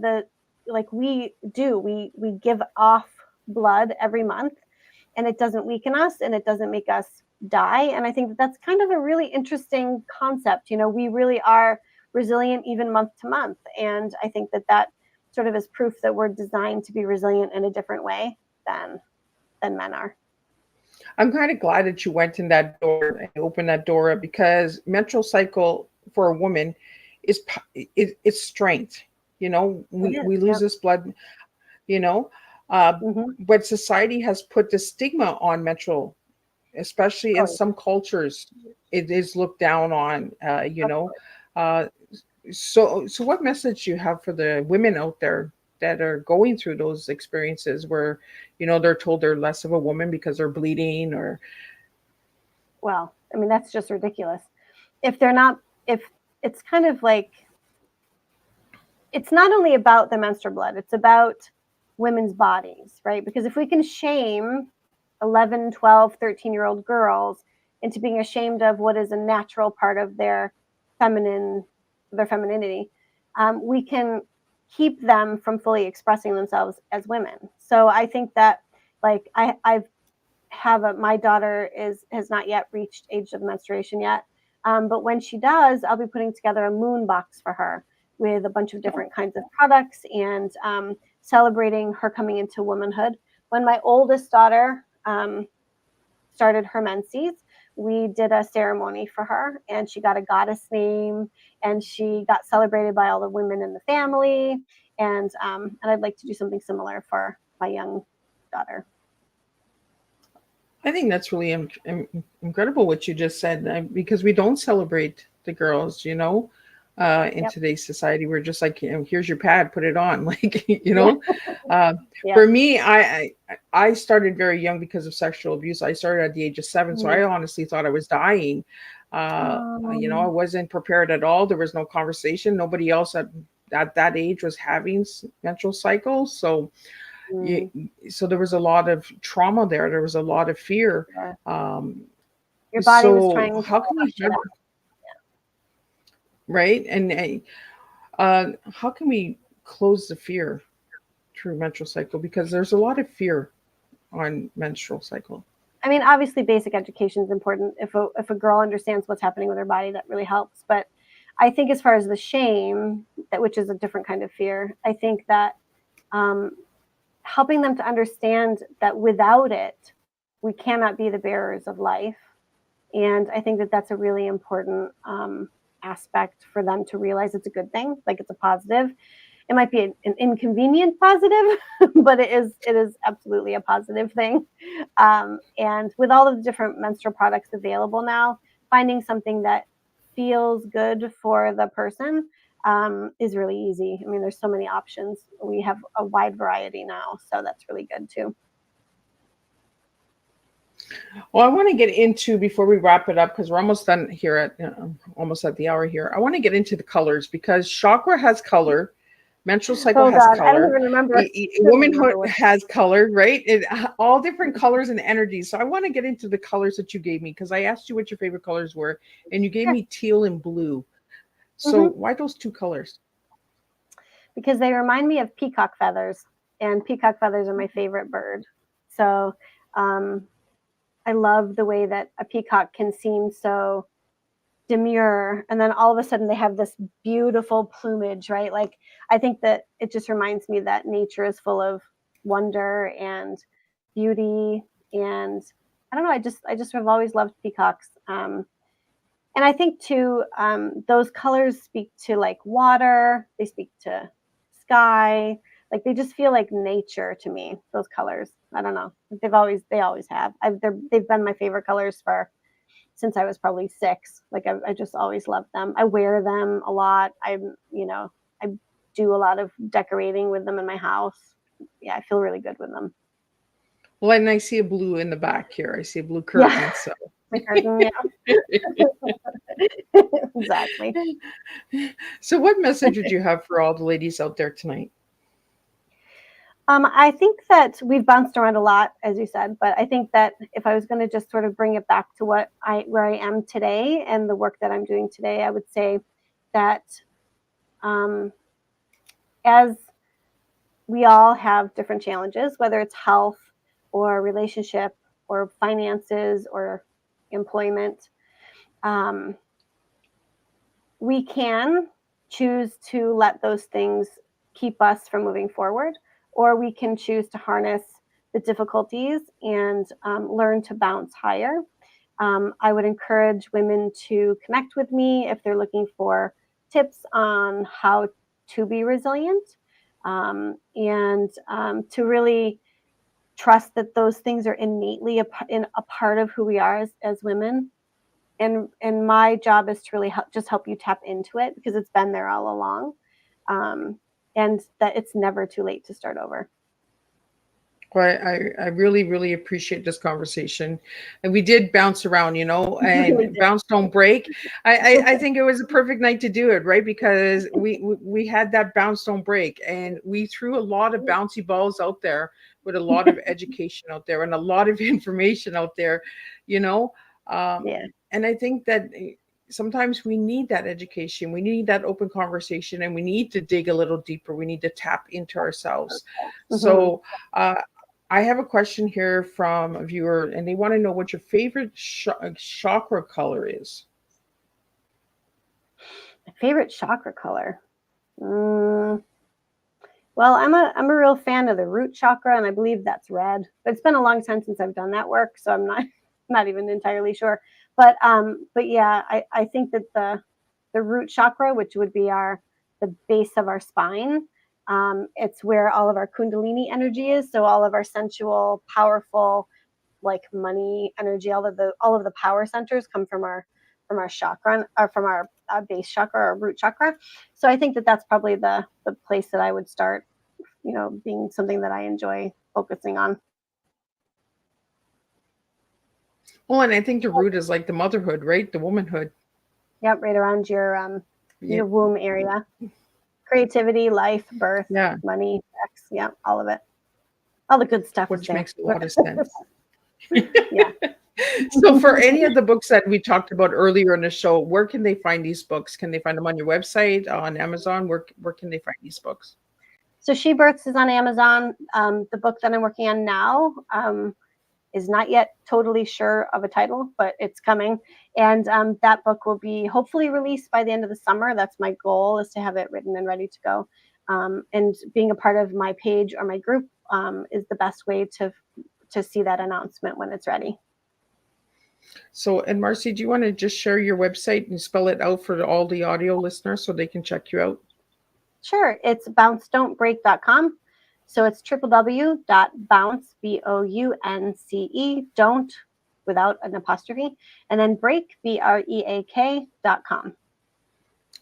we give off blood every month, and it doesn't weaken us and it doesn't make us die. And I think that's kind of a really interesting concept. We really are resilient even month to month. And I think that sort of is proof that we're designed to be resilient in a different way than men are. I'm kind of glad that you went in that door and opened that door because menstrual cycle for a woman it's strength. You know, It is. we lose Yep. this blood. You know, uh, Hmm. but society has put the stigma on menstrual, especially Oh, in yeah, some cultures. It is looked down on. of course. Uh, so what message do you have for the women out there that are going through those experiences where, they're told they're less of a woman because they're bleeding or Well, I mean, that's just ridiculous. If they're not, if it's kind of like, it's not only about the menstrual blood, it's about women's bodies, right? Because if we can shame 11, 12, 13-year-old girls into being ashamed of what is a natural part of feminine, their femininity, we can keep them from fully expressing themselves as women. So I think that, like, I've have my daughter has not yet reached age of menstruation yet, but when she does, I'll be putting together a moon box for her with a bunch of different kinds of products and celebrating her coming into womanhood. When my oldest daughter started her menses, we did a ceremony for her, and she got a goddess name, and she got celebrated by all the women in the family, and I'd like to do something similar for my young daughter. I think that's really incredible what you just said, because we don't celebrate the girls, in Yep. today's society. We're just like, here's your pad, put it on. Like, Yeah. uh, Yeah. for me, I started very young because of sexual abuse. I started at the age of 7. So I honestly thought I was dying. I Um, wasn't prepared at all. There was no conversation. Nobody else at that age was having menstrual cycles. So mm, so there was a lot of trauma there. There was a lot of fear. yeah. Um, Your body was so trying to how can we flush it have, out. right? And how can we close the fear through menstrual cycle? Because there's a lot of fear on menstrual cycle. I mean, obviously, basic education is important. If a girl understands what's happening with her body, that really helps. But I think as far as the shame, which is a different kind of fear, I think that um, helping them to understand that without it, we cannot be the bearers of life. And I think that that's a really important aspect for them to realize it's a good thing, like it's a positive. It might be an inconvenient positive, but it is absolutely a positive thing. And with all of the different menstrual products available now, finding something that feels good for the person is really easy. I mean, there's so many options. We have a wide variety now, so that's really good too. Well, I want to get into, before we wrap it up, because we're almost done here almost at the hour here. I want to get into the colors, because chakra has color, menstrual cycle Oh has God, I don't color, even remember. I don't even womanhood remember what. has color, right? All different colors and energies. So I want to get into the colors that you gave me, because I asked you what your favorite colors were, and you gave Yeah. me teal and blue. So Hmm. why those two colors? Because they remind me of peacock feathers, and peacock feathers are my favorite bird. So um, I love the way that a peacock can seem so demure, and then all of a sudden they have this beautiful plumage, right? Like, I think that it just reminds me that nature is full of wonder and beauty, and I don't know, I just have always loved peacocks. And I think too, those colors speak to like water, they speak to sky, like they just feel like nature to me, those colors. I don't know, they always have. They've been my favorite colors for since I was probably 6. Like I just always loved them. I wear them a lot. I do a lot of decorating with them in my house. Yeah, I feel really good with them. Well, and I see a blue in the back here. I see a blue Yeah, curtain. So the curtain. Yeah, exactly. so what message would you have for all the ladies out there tonight? I think that we've bounced around a lot, as you said, but I think that if I was going to just sort of bring it back to where I am today and the work that I'm doing today, I would say that um, as we all have different challenges, whether it's health or relationship or finances or employment, um, we can choose to let those things keep us from moving forward, or we can choose to harness the difficulties and learn to bounce higher. I would encourage women to connect with me if they're looking for tips on how to be resilient, and to really trust that those things are innately a part of who we are as women. And my job is to really help you tap into it, because it's been there all along, and that it's never too late to start over. Well, I really, really appreciate this conversation. And we did bounce around, Really and did. bounce don't break. I think it was a perfect night to do it, right? Because we had that bounce don't break, and we threw a lot of bouncy balls out there with a lot of education out there and a lot of information out there, you know. Yeah. And I think that sometimes we need that education, we need that open conversation, and we need to dig a little deeper. We need to tap into ourselves. Mm-hmm. So, I have a question here from a viewer, and they want to know what your favorite chakra color is. My favorite chakra color. Well, I'm a real fan of the root chakra, and I believe that's red. But it's been a long time since I've done that work, so I'm not even entirely sure. But yeah, I think that the root chakra, which would be the base of our spine, it's where all of our Kundalini energy is. So all of our sensual, powerful, like money energy, all of the power centers come from our chakra, or from our base chakra or root chakra. So I think that that's probably the place that I would start, being something that I enjoy focusing on. Well, and I think the root is like the motherhood, right? The womanhood. Yep, right around your Yeah. womb area. Creativity, life, birth, Yeah. money, sex, yeah, all of it. All the good stuff is Which there. makes a lot of sense. Yeah. So for any of the books that we talked about earlier in the show, where can they find these books? Can they find them on your website, on Amazon? Where can they find these books? So She Births is on Amazon. The book that I'm working on now is not yet totally sure of a title, but it's coming. And that book will be hopefully released by the end of the summer. That's my goal, is to have it written and ready to go. And being a part of my page or my group is the best way to see that announcement when it's ready. So, and Marcie, do you want to just share your website and spell it out for all the audio listeners so they can check you out? Sure. It's bouncedon'tbreak.com. So it's www.bounce, BOUNCE, don't, without an apostrophe, and then break, BREAK.com.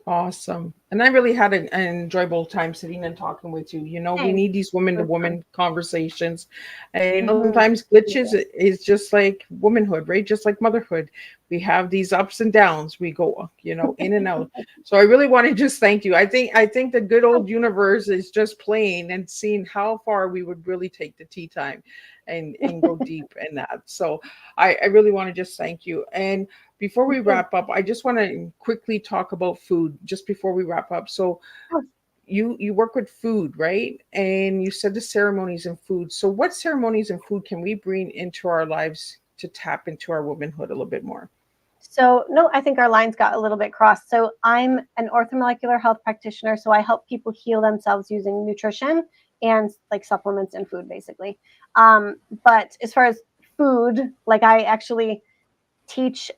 Awesome. And I really had an enjoyable time sitting and talking with you. We need these woman to woman conversations. And sometimes glitches is just like womanhood, right? Just like motherhood. We have these ups and downs. We go, in and out. So I really want to just thank you. I think the good old universe is just playing and seeing how far we would really take the tea time and go deep in that. So I really want to just thank you. And before we wrap up, I just want to quickly talk about food just before we wrap up. So you work with food, right? And you said the ceremonies and food. So what ceremonies and food can we bring into our lives to tap into our womanhood a little bit more? So no, I think our lines got a little bit crossed. So I'm an orthomolecular health practitioner. So I help people heal themselves using nutrition and like supplements and food, basically. But as far as food, like I actually teach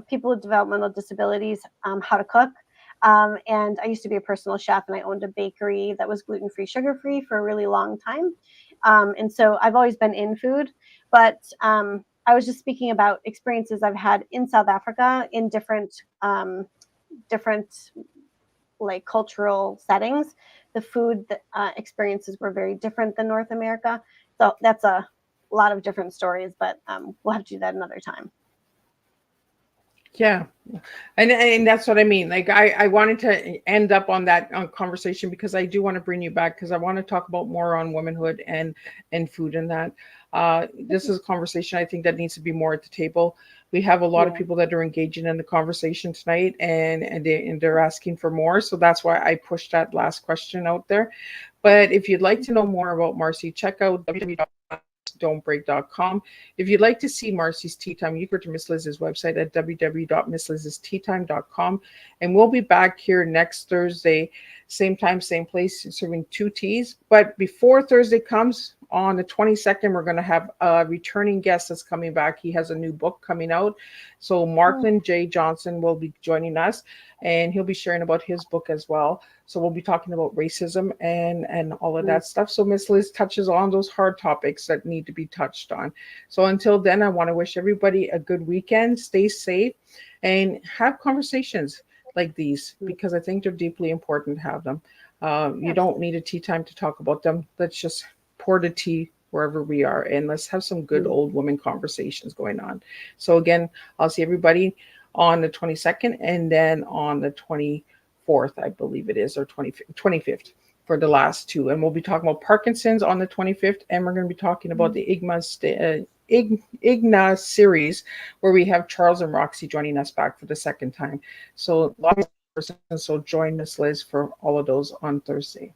people with developmental disabilities how to cook. And I used to be a personal chef, and I owned a bakery that was gluten-free, sugar-free for a really long time. And so I've always been in food, but I was just speaking about experiences I've had in South Africa in different like cultural settings. The food experiences were very different than North America. So that's a lot of different stories, but we'll have to do that another time. Yeah. And that's what I mean. Like I wanted to end up on that conversation because I do want to bring you back, because I want to talk about more on womanhood and food and that. This is a conversation I think that needs to be more at the table. We have a lot of people that are engaging in the conversation tonight, and they're asking for more. So that's why I pushed that last question out there. But if you'd like to know more about Marcie, check out www.don'tbreak.com. If you'd like to see Marcie's Tea Time, you go to Miss Liz's website at www.misslizsteatime.com. And we'll be back here next Thursday, same time, same place, serving 2 teas. But before Thursday comes, on the 22nd, we're going to have a returning guest that's coming back. He has a new book coming out. So Markland J. Johnson will be joining us, and he'll be sharing about his book as well. So we'll be talking about racism and all of that stuff. So Miss Liz touches on those hard topics that need to be touched on. So until then, I want to wish everybody a good weekend. Stay safe and have conversations like these, because I think they're deeply important to have them. You don't need a tea time to talk about them. Let's just pour the tea wherever we are, and let's have some good old woman conversations going on. So again, I'll see everybody on the 22nd, and then on the 24th, I believe it is, or 25th for the last two. And we'll be talking about Parkinson's on the 25th, and we're going to be talking about the IGNA series, where we have Charles and Roxy joining us back for the second time. So lots of persons, so join Miss Liz for all of those on Thursday.